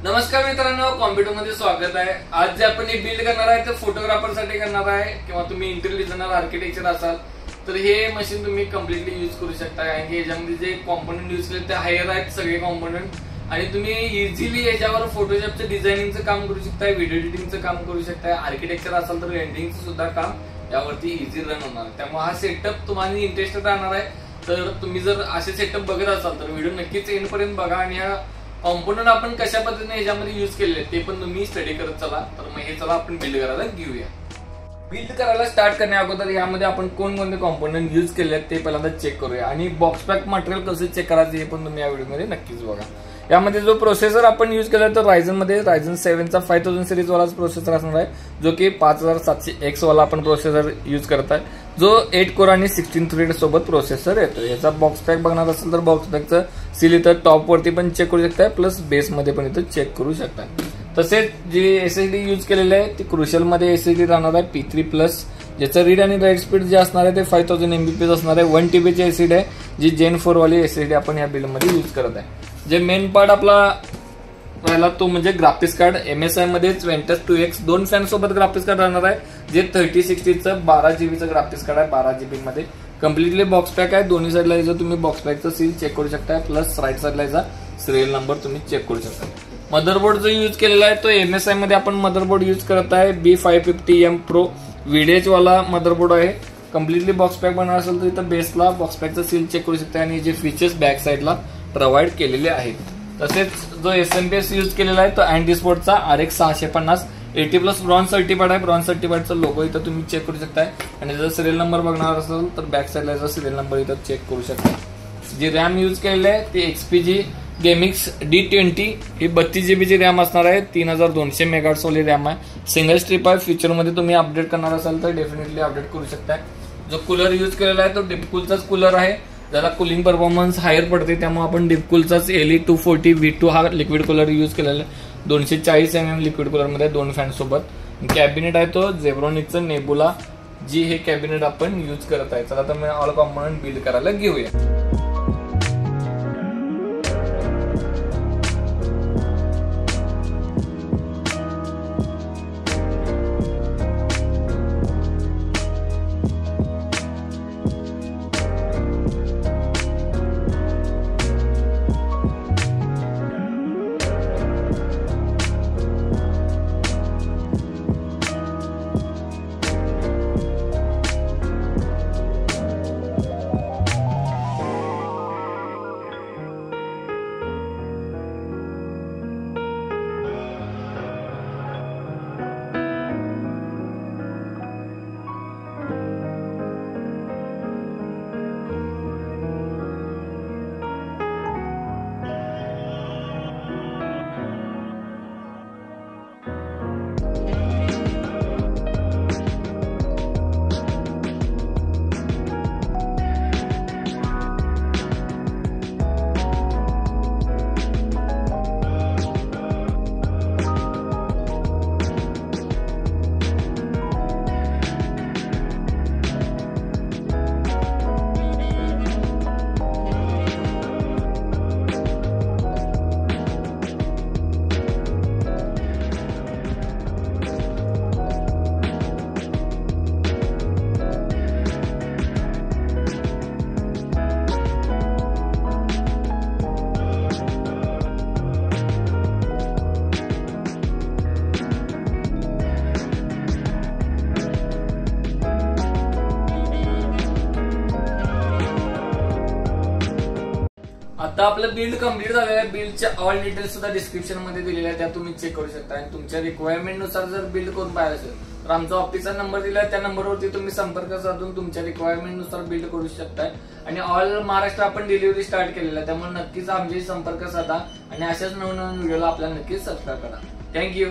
नमस्कार मित्रांनो, कॉम्प्युटर मध्ये स्वागत आहे। आज जे आपण हे बिल्ड करणार आहे ते फोटोग्राफर साठी करणार आहे किंवा तुम्ही इंटेरियर डिझायनर आर्किटेक्चर असाल तर हे मशीन तुम्ही कम्प्लिटली यूज करू शकता। कारण की याच्यामध्ये जे कॉम्पोनंट यूज केले ते हायर आहेत सगळे कॉम्पोनंट आणि तुम्ही इझिली याच्यावर फोटोशॉपचं डिझायनिंगचं काम करू शकता, व्हिडिओ एडिटिंगचं काम करू शकता, आर्किटेक्चर असाल तर रेंडरिंगचं सुद्धा काम यावरती इझी रन होणार आहे। त्यामुळे हा सेटअप तुम्हाला इंटरेस्टेड राहणार आहे। तर तुम्ही जर असे सेटअप बघत असाल तर व्हिडिओ नक्कीच एंड पर्यंत बघा आणि हा कॉम्पोनंट आपण कशा पद्धतीने याच्यामध्ये यूज केले ते पण तुम्ही स्टडी करत चला। तर मग हे चला आपण बिल्ड करायला घेऊया। बिल्ड करायला स्टार्ट करण्या अगोदर यामध्ये आपण कोणकोणते कॉम्पोनंट यूज केले आहेत ते पहिल्यांदा चेक करूया आणि बॉक्स पॅक मटेरियल कसं चेक करायचं हे पण तुम्ही या व्हिडिओमध्ये नक्कीच बघा। यामध्ये जो प्रोसेसर आपण यूज केला तर रायझन मध्ये रायझन 7 चा 5000 सिरीज वाला प्रोसेसर असणार आहे, जो की 5700X वाला आपण प्रोसेसर यूज करत आहे, जो 8 कोर आणि 16 थ्रेड सोबत प्रोसेसर येतो। याचा बॉक्स पॅक बघणार असेल तर बॉक्स पॅकचं सील इथं टॉप वरती पण चेक करू शकता, प्लस बेस मध्ये पण इथं चेक करू शकता। तसेच जे एसएसडी यूज केलेले आहे ते क्रुशियल मध्ये एसएसडी राहणार आहे P3+, ज्याचं रीड आणि राईट स्पीड जे असणार आहे ते 5000 MBps असणार आहे। 1 TB ची एसएसडी आहे, जी Gen 4 वाली एसएसडी आपण या बिल्ड मध्ये यूज करत आहे। जे मेन पार्ट आपला राहिला तो म्हणजे ग्राफिक्स कार्ड। MSI मध्ये Ventus 2X 2 फॅन सोबत ग्राफिक्स कार्ड राहणार आहे, जे 3060 चं 12 GB चं ग्राफिक्स कार्ड आहे। 12 GB मध्ये कम्प्लिटली बॉक्स पॅक आहे। दोन्ही साईडला याचं तुम्ही बॉक्स पॅकचं सील चेक करू शकता, प्लस राईट साईडला याचा सिरियल नंबर तुम्ही चेक करू शकता। मदरबोर्ड जो यूज केलेला आहे तो MSI मध्ये आपण मदरबोर्ड यूज करत आहे, B550M Pro VDH वाला मदरबोर्ड आहे। कम्प्लिटली बॉक्स पॅक बनवणार असेल तर इथं बेसला बॉक्स पॅकचं सील चेक करू शकता आणि जे फीचर्स बॅक साईडला प्रोव्हाइड केलेले आहेत। तसेच जो SMPS यूज केलेला आहे तो अँटीस्पोर्टचा RX 650 80+ ब्रॉन्झ सर्टिफाइड आहे। ब्रॉन्झ सर्टिफाइडचा लोगो इथं तुम्ही चेक करू शकता आणि जर सिरियल नंबर बघणार असेल तर बॅक साईडला याचा सिरियल नंबर इथं चेक करू शकता। जी रॅम यूज केलेली आहे ती XPG Gamix D20 ही 32 GB ची रॅम असणार आहे। 3200 MHz वाली रॅम आहे, सिंगल स्ट्रिप आहे। फ्युचर मध्ये तुम्ही अपडेट करणार असाल तर डेफिनेटली अपडेट करू शकता। जो कूलर यूज केलेला आहे तो डिपकूलचाच कूलर आहे, ज्याला कूलिंग परफॉर्मन्स हायर पडते, त्यामुळे आपण डिपकूलचाच LE 240 V2 हा लिक्विड कूलर यूज केलेला आहे। 240 mm लिक्विड कूलर मध्ये 2 फॅन सोबत। कॅबिनेट आहे तो झेब्रॉनिकचा नेबुला जी हे कॅबिनेट आपण यूज करत आहे। चला तर मी ऑल कॉम्पोनंट बिल्ड करायला घेऊया। आता आपलं बिल्ड कम्प्लीट झालेलं आहे। बिल्डच्या ऑल डिटेल्स सुद्धा डिस्क्रिप्शन मध्ये दिलेल्या आहेत, त्या तुम्ही चेक करू शकता आणि तुमच्या रिक्वायरमेंट नुसार जर बिल्ड करून पाहिजे असेल तर आमचा ऑफिसचा नंबर दिला आहे, त्या नंबरवरती तुम्ही संपर्क साधून तुमच्या रिक्वायरमेंट नुसार बिल्ड करू शकता। आणि ऑल महाराष्ट्र आपण डिलिव्हरी स्टार्ट केलेला आहे, त्यामुळे नक्कीच आमच्याशी संपर्क साधा आणि अशाच नवनवीन व्हिडिओला आपल्याला नक्कीच सबस्क्राईब करा। थँक्यू।